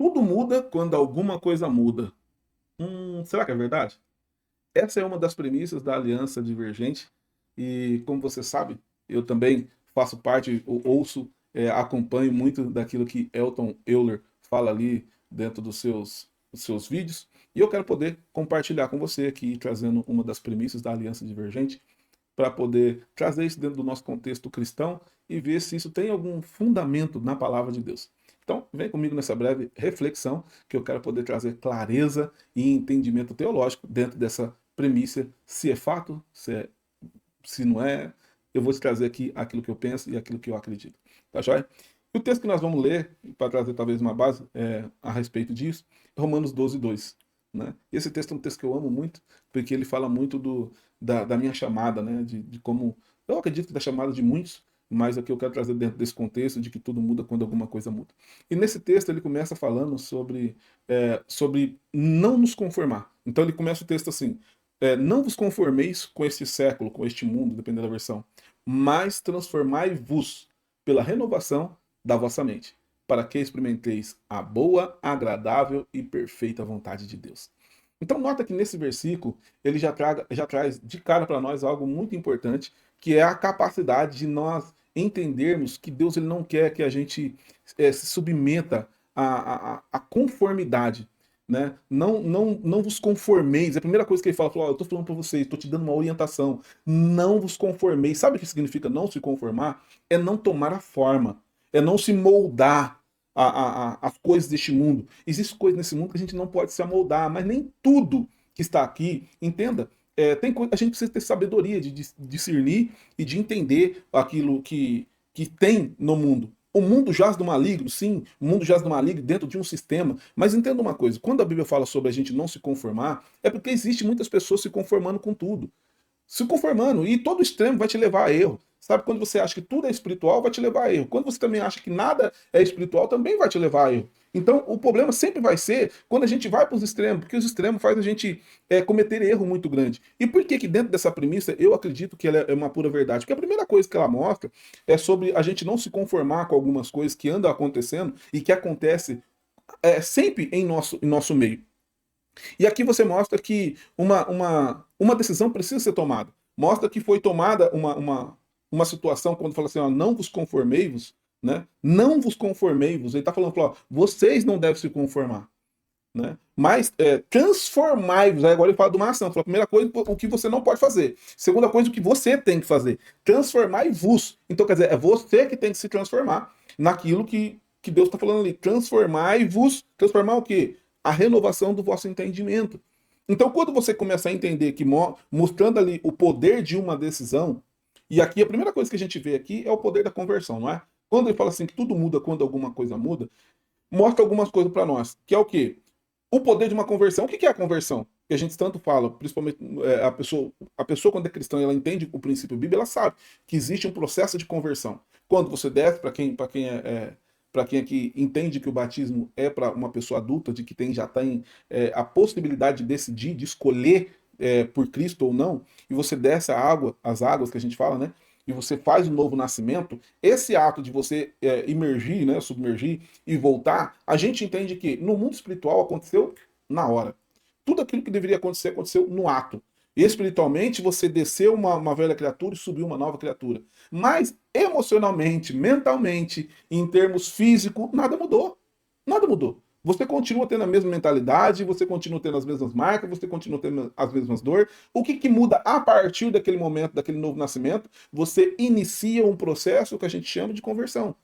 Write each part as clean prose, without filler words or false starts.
Tudo muda quando alguma coisa muda. Será que é verdade? Essa é uma das premissas da Aliança Divergente e, como você sabe, eu também faço parte, ouço, acompanho muito daquilo que Elton Euler fala ali dentro dos seus vídeos e eu quero poder compartilhar com você aqui, trazendo uma das premissas da Aliança Divergente para poder trazer isso dentro do nosso contexto cristão e ver se isso tem algum fundamento na palavra de Deus. Então, vem comigo nessa breve reflexão que eu quero poder trazer clareza e entendimento teológico dentro dessa premissa, se é fato, se não é. Eu vou te trazer aqui aquilo que eu penso e aquilo que eu acredito. Tá joia? E o texto que nós vamos ler, para trazer talvez uma base a respeito disso, é Romanos 12, 2. Né? Esse texto é um texto que eu amo muito, porque ele fala muito da minha chamada, né? De como. Eu acredito que da chamada de muitos, mas aqui eu quero trazer dentro desse contexto de que tudo muda quando alguma coisa muda. E nesse texto ele começa falando sobre não nos conformar. Então ele começa o texto assim: não vos conformeis com este século, com este mundo, dependendo da versão, mas transformai-vos pela renovação da vossa mente, para que experimenteis a boa, agradável e perfeita vontade de Deus. Então nota que nesse versículo ele já traz de cara para nós algo muito importante, que é a capacidade de nós entendermos que Deus ele não quer que a gente se submeta à conformidade, né? Não vos conformeis. É a primeira coisa que ele fala, falou, eu estou falando para vocês, estou te dando uma orientação. Não vos conformeis. Sabe o que significa não se conformar? É não tomar a forma, é não se moldar as coisas deste mundo. Existem coisas nesse mundo que a gente não pode se amoldar, mas nem tudo que está aqui, entenda, a gente precisa ter sabedoria de discernir e de entender aquilo que tem no mundo. O mundo jaz do maligno, sim, o mundo jaz do maligno dentro de um sistema, mas entenda uma coisa, quando a Bíblia fala sobre a gente não se conformar, é porque existe muitas pessoas se conformando com tudo, se conformando, e todo extremo vai te levar a erro. Sabe, quando você acha que tudo é espiritual, vai te levar a erro. Quando você também acha que nada é espiritual, também vai te levar a erro. Então, o problema sempre vai ser quando a gente vai para os extremos, porque os extremos fazem a gente cometer erro muito grande. E por que que dentro dessa premissa eu acredito que ela é uma pura verdade? Porque a primeira coisa que ela mostra é sobre a gente não se conformar com algumas coisas que andam acontecendo e que acontecem sempre em nosso meio. E aqui você mostra que uma decisão precisa ser tomada. Mostra que foi tomada uma situação, quando fala assim, ó, não vos conformei-vos, né? Não vos conformei-vos. Ele está falando, ó, vocês não devem se conformar. Né? Mas transformai-vos. Aí agora ele fala de uma ação. Fala, a primeira coisa, o que você não pode fazer. Segunda coisa, o que você tem que fazer. Transformai-vos. Então, quer dizer, é você que tem que se transformar naquilo que Deus está falando ali. Transformai-vos. Transformar o quê? A renovação do vosso entendimento. Então, quando você começa a entender que mostrando ali o poder de uma decisão, e aqui a primeira coisa que a gente vê aqui é o poder da conversão, não é? Quando ele fala assim que tudo muda quando alguma coisa muda, mostra algumas coisas para nós, que é o quê? O poder de uma conversão. O que é a conversão? Que a gente tanto fala, principalmente a pessoa quando é cristã, ela entende o princípio bíblico, ela sabe que existe um processo de conversão. Quando você desce, para quem aqui entende que o batismo é para uma pessoa adulta, de que já tem a possibilidade de decidir, de escolher por Cristo ou não, e você desce a água, as águas que a gente fala, né? E você faz um novo nascimento, esse ato de você imergir, né, submergir e voltar, a gente entende que no mundo espiritual aconteceu na hora. Tudo aquilo que deveria acontecer aconteceu no ato. Espiritualmente, você desceu uma velha criatura e subiu uma nova criatura. Mas emocionalmente, mentalmente, em termos físicos, nada mudou. Nada mudou. Você continua tendo a mesma mentalidade, você continua tendo as mesmas marcas, você continua tendo as mesmas dores. O que muda a partir daquele momento, daquele novo nascimento? Você inicia um processo que a gente chama de conversão,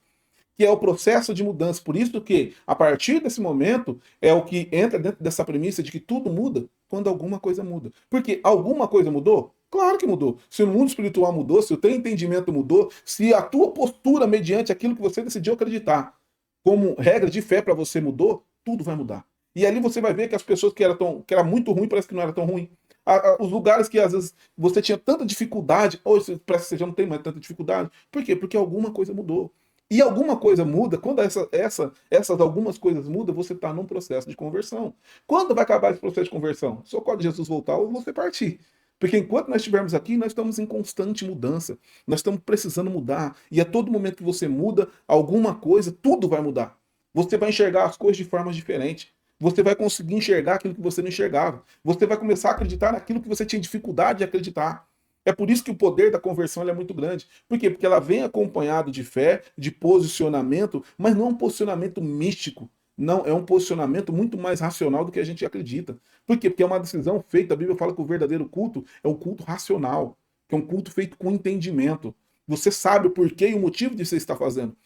que é o processo de mudança. Por isso que, a partir desse momento, é o que entra dentro dessa premissa de que tudo muda quando alguma coisa muda. Porque alguma coisa mudou? Claro que mudou. Se o mundo espiritual mudou, se o teu entendimento mudou, se a tua postura mediante aquilo que você decidiu acreditar, como regra de fé para você mudou, tudo vai mudar. E ali você vai ver que as pessoas que era muito ruim, parece que não era tão ruim. Os lugares que às vezes você tinha tanta dificuldade, hoje parece que você já não tem mais tanta dificuldade. Por quê? Porque alguma coisa mudou. E alguma coisa muda, quando essas algumas coisas mudam, você está num processo de conversão. Quando vai acabar esse processo de conversão? Só quando Jesus voltar ou você partir. Porque enquanto nós estivermos aqui, nós estamos em constante mudança. Nós estamos precisando mudar. E a todo momento que você muda alguma coisa, tudo vai mudar. Você vai enxergar as coisas de formas diferentes. Você vai conseguir enxergar aquilo que você não enxergava. Você vai começar a acreditar naquilo que você tinha dificuldade de acreditar. É por isso que o poder da conversão é muito grande. Por quê? Porque ela vem acompanhado de fé, de posicionamento, mas não é um posicionamento místico. Não, é um posicionamento muito mais racional do que a gente acredita. Por quê? Porque é uma decisão feita, a Bíblia fala que o verdadeiro culto é um culto racional, que é um culto feito com entendimento. Você sabe o porquê e o motivo de você estar fazendo.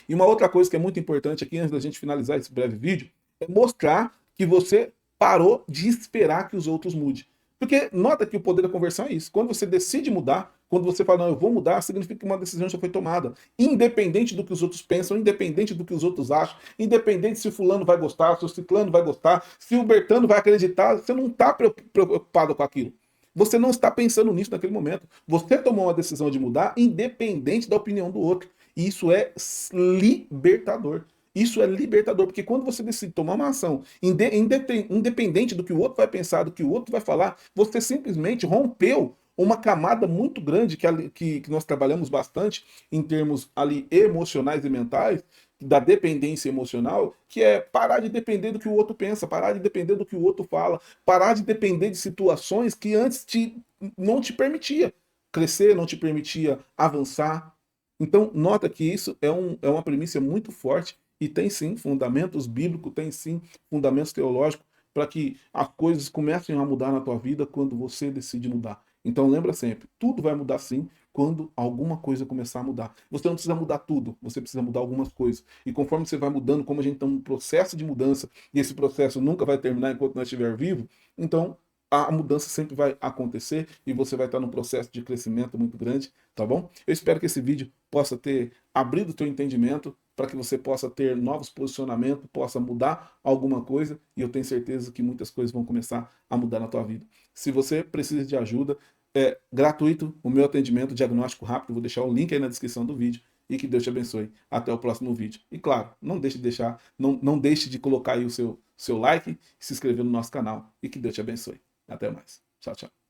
E uma outra coisa que é muito importante aqui, antes da gente finalizar esse breve vídeo, é mostrar que você parou de esperar que os outros mudem. Porque nota que o poder da conversão é isso. Quando você decide mudar, quando você fala, não, eu vou mudar, significa que uma decisão já foi tomada. Independente do que os outros pensam, independente do que os outros acham, independente se o fulano vai gostar, se o ciclano vai gostar, se o Bertano vai acreditar, você não está preocupado com aquilo. Você não está pensando nisso naquele momento. Você tomou uma decisão de mudar, independente da opinião do outro. E isso é libertador. Isso é libertador, porque quando você decide tomar uma ação, independente do que o outro vai pensar, do que o outro vai falar, você simplesmente rompeu uma camada muito grande que nós trabalhamos bastante em termos ali emocionais e mentais, da dependência emocional, que é parar de depender do que o outro pensa, parar de depender do que o outro fala, parar de depender de situações que antes não te permitia crescer, não te permitia avançar. Então, nota que isso é uma premissa muito forte e tem sim fundamentos bíblicos, tem sim fundamentos teológicos para que as coisas comecem a mudar na tua vida quando você decide mudar. Então lembra sempre, tudo vai mudar sim quando alguma coisa começar a mudar. Você não precisa mudar tudo, você precisa mudar algumas coisas. E conforme você vai mudando, como a gente está num processo de mudança, e esse processo nunca vai terminar enquanto nós estiver vivo, então a mudança sempre vai acontecer e você vai estar num processo de crescimento muito grande, tá bom? Eu espero que esse vídeo possa ter abrido o teu entendimento para que você possa ter novos posicionamentos, possa mudar alguma coisa e eu tenho certeza que muitas coisas vão começar a mudar na tua vida. Se você precisa de ajuda, é gratuito o meu atendimento diagnóstico rápido, vou deixar o link aí na descrição do vídeo e que Deus te abençoe. Até o próximo vídeo. E claro, não deixe de colocar aí o seu like, se inscrever no nosso canal e que Deus te abençoe. Até mais. Tchau, tchau.